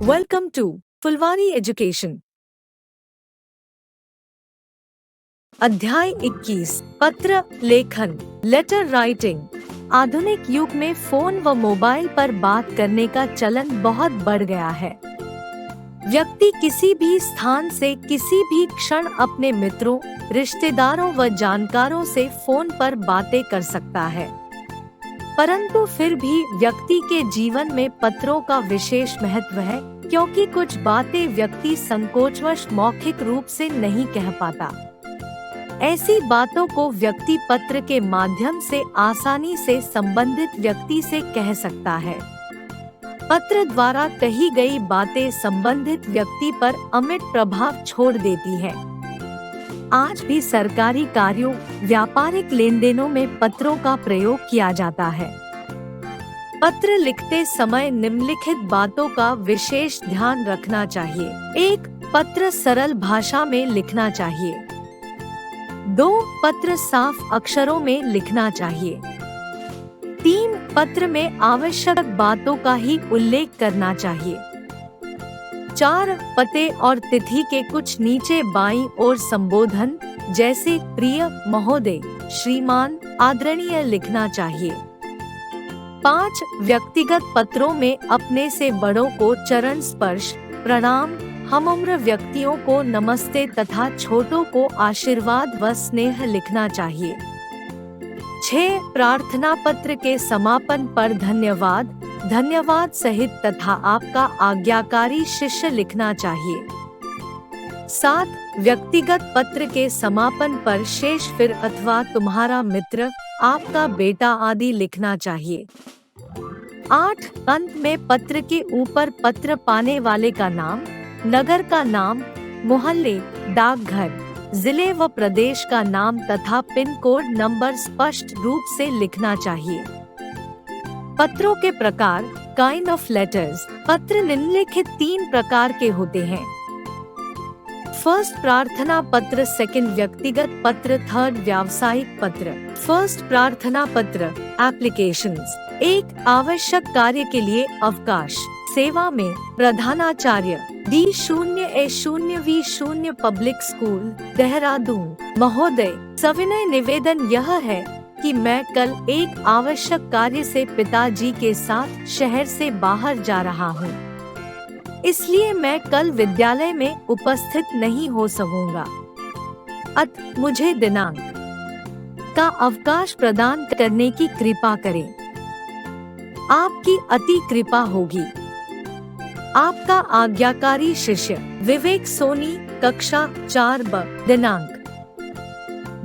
Welcome to Phulwari education. अध्याय 21 पत्र लेखन लेटर राइटिंग। आधुनिक युग में फोन व मोबाइल पर बात करने का चलन बहुत बढ़ गया है। व्यक्ति किसी भी स्थान से किसी भी क्षण अपने मित्रों, रिश्तेदारों व जानकारों से फोन पर बातें कर सकता है। परंतु फिर भी व्यक्ति के जीवन में पत्रों का विशेष महत्व है, क्योंकि कुछ बातें व्यक्ति संकोचवश मौखिक रूप से नहीं कह पाता। ऐसी बातों को व्यक्ति पत्र के माध्यम से आसानी से संबंधित व्यक्ति से कह सकता है। पत्र द्वारा कही गई बातें संबंधित व्यक्ति पर अमिट प्रभाव छोड़ देती है। आज भी सरकारी कार्यों, व्यापारिक लेनदेनों में पत्रों का प्रयोग किया जाता है। पत्र लिखते समय निम्नलिखित बातों का विशेष ध्यान रखना चाहिए। 1. पत्र सरल भाषा में लिखना चाहिए। 2. पत्र साफ अक्षरों में लिखना चाहिए। 3. पत्र में आवश्यक बातों का ही उल्लेख करना चाहिए। 4. पते और तिथि के कुछ नीचे बाईं ओर संबोधन जैसे प्रिय, महोदय, श्रीमान, आदरणीय लिखना चाहिए। 5. व्यक्तिगत पत्रों में अपने से बड़ों को चरण स्पर्श, प्रणाम, हमउम्र व्यक्तियों को नमस्ते तथा छोटों को आशीर्वाद व स्नेह लिखना चाहिए। 6. प्रार्थना पत्र के समापन पर धन्यवाद सहित तथा आपका आज्ञाकारी शिष्य लिखना चाहिए। 7. व्यक्तिगत पत्र के समापन पर शेष फिर अथवा तुम्हारा मित्र, आपका बेटा आदि लिखना चाहिए। 8. अंत में पत्र के ऊपर पत्र पाने वाले का नाम, नगर का नाम, मोहल्ले, डाकघर, जिले व प्रदेश का नाम तथा पिन कोड नंबर स्पष्ट रूप से लिखना चाहिए। पत्रों के प्रकार, काइंड ऑफ लेटर्स। पत्र निम्नलिखित 3 प्रकार के होते हैं। फर्स्ट, प्रार्थना पत्र। सेकंड, व्यक्तिगत पत्र। थर्ड, व्यावसायिक पत्र। फर्स्ट, प्रार्थना पत्र एप्लीकेशंस। 1. आवश्यक कार्य के लिए अवकाश। सेवा में प्रधानाचार्य D0A0V0 पब्लिक स्कूल, देहरादून। महोदय, सविनय निवेदन यह है कि मैं कल एक आवश्यक कार्य से पिताजी के साथ शहर से बाहर जा रहा हूँ, इसलिए मैं कल विद्यालय में उपस्थित नहीं हो सकूंगा। अतः मुझे दिनांक का अवकाश प्रदान करने की कृपा करें। आपकी अति कृपा होगी। आपका आज्ञाकारी शिष्य विवेक सोनी, कक्षा 4B। दिनांक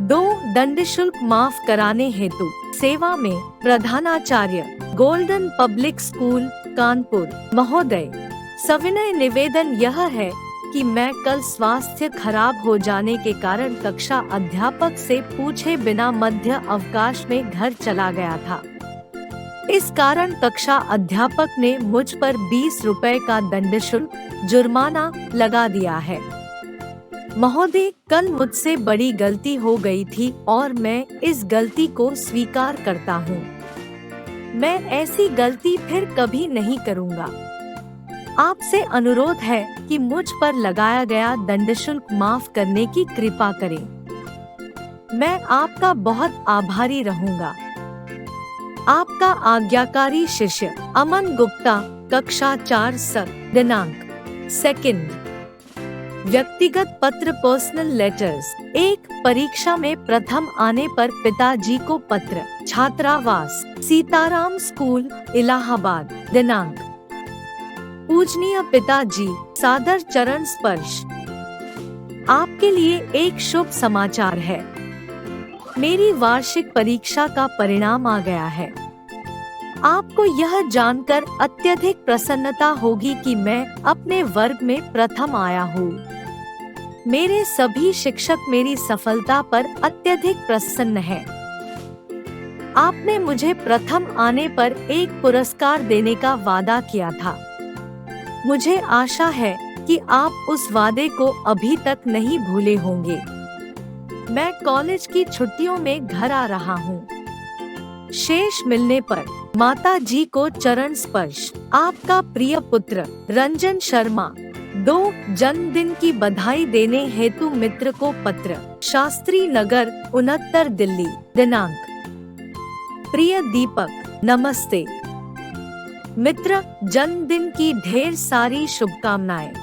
2. दंड शुल्क माफ कराने हेतु सेवा में प्रधानाचार्य, गोल्डन पब्लिक स्कूल, कानपुर। महोदय, सविनय निवेदन यह है कि मैं कल स्वास्थ्य खराब हो जाने के कारण कक्षा अध्यापक से पूछे बिना मध्य अवकाश में घर चला गया था। इस कारण कक्षा अध्यापक ने मुझ पर 20 रुपए का दंड शुल्क जुर्माना लगा दिया है। महोदय, कल मुझसे बड़ी गलती हो गई थी और मैं इस गलती को स्वीकार करता हूँ। मैं ऐसी गलती फिर कभी नहीं करूँगा। आपसे अनुरोध है कि मुझ पर लगाया गया दंड शुल्क माफ करने की कृपा करें। मैं आपका बहुत आभारी रहूँगा। आपका आज्ञाकारी शिष्य अमन गुप्ता, कक्षा 4C। दिनांक 2. व्यक्तिगत पत्र पर्सनल लेटर्स। 1. परीक्षा में प्रथम आने पर पिताजी को पत्र। छात्रावास, सीताराम स्कूल, इलाहाबाद। दिनांक: पूजनीय पिताजी, सादर चरण स्पर्श। आपके लिए एक शुभ समाचार है। मेरी वार्षिक परीक्षा का परिणाम आ गया है। आपको यह जानकर अत्यधिक प्रसन्नता होगी कि मैं अपने वर्ग में प्रथम आया हूँ। मेरे सभी शिक्षक मेरी सफलता पर अत्यधिक प्रसन्न हैं। आपने मुझे प्रथम आने पर एक पुरस्कार देने का वादा किया था। मुझे आशा है कि आप उस वादे को अभी तक नहीं भूले होंगे। मैं कॉलेज की छुट्टियों में घर आ रहा हूँ। शेष मिलने पर माता जी को चरण स्पर्श। आपका प्रिय पुत्र रंजन शर्मा। 2 जन्मदिन की बधाई देने हेतु मित्र को पत्र। शास्त्री नगर 69 दिल्ली। दिनांक। प्रिय दीपक, नमस्ते मित्र, जन्मदिन की ढेर सारी शुभकामनाएं।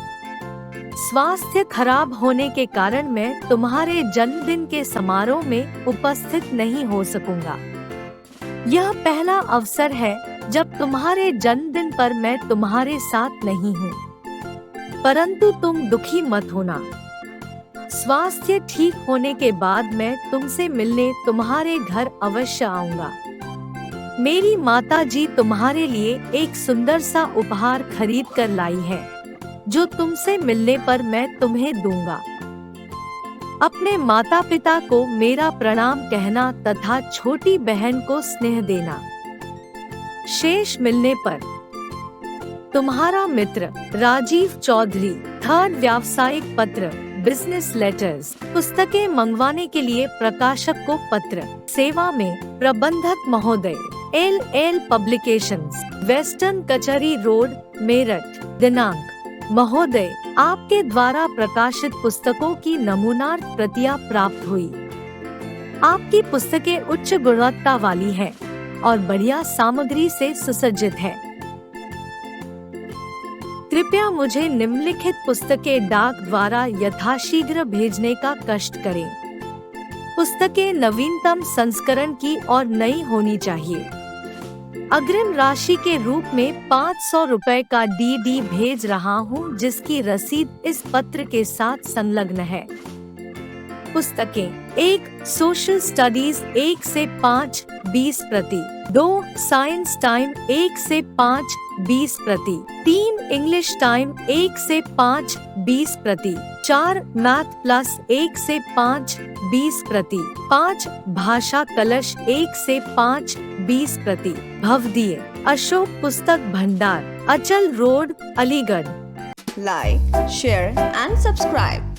स्वास्थ्य खराब होने के कारण मैं तुम्हारे जन्मदिन के समारोह में उपस्थित नहीं हो सकूंगा। यह पहला अवसर है जब तुम्हारे जन्मदिन पर मैं तुम्हारे साथ नहीं हूँ, परंतु तुम दुखी मत होना। स्वास्थ्य ठीक होने के बाद मैं तुमसे मिलने तुम्हारे घर अवश्य आऊंगा। मेरी माता जी तुम्हारे लिए एक सुंदर सा उपहार खरीद कर लाई है, जो तुमसे मिलने पर मैं तुम्हें दूंगा। अपने माता पिता को मेरा प्रणाम कहना तथा छोटी बहन को स्नेह देना। शेष मिलने पर। तुम्हारा मित्र राजीव चौधरी। 3 व्यावसायिक पत्र, बिजनेस लेटर्स, पुस्तकें मंगवाने के लिए प्रकाशक को पत्र। सेवा में प्रबंधक महोदय, LL पब्लिकेशंस, वेस्टर्न कचहरी रोड, मेरठ। दिनांक। महोदय, आपके द्वारा प्रकाशित पुस्तकों की नमूनार्थ प्रतियां प्राप्त हुई। आपकी पुस्तकें उच्च गुणवत्ता वाली है और बढ़िया सामग्री से सुसज्जित है। कृपया मुझे निम्नलिखित पुस्तकें डाक द्वारा यथाशीघ्र भेजने का कष्ट करें। पुस्तकें नवीनतम संस्करण की और नई होनी चाहिए। अग्रिम राशि के रूप में 500 रुपए का DD भेज रहा हूँ, जिसकी रसीद इस पत्र के साथ संलग्न है। पुस्तकें: 1 सोशल स्टडीज 1 से 5 20 प्रति। 2 साइंस टाइम 1 से 5 20 प्रति। 3 इंग्लिश टाइम 1 से 5 20 प्रति। 4 मैथ प्लस 1 से 5 20 प्रति। 5 भाषा कलश 1 से 5 20 प्रति। भवदीय अशोक पुस्तक भंडार, अचल road, Aligarh. Like, share and subscribe.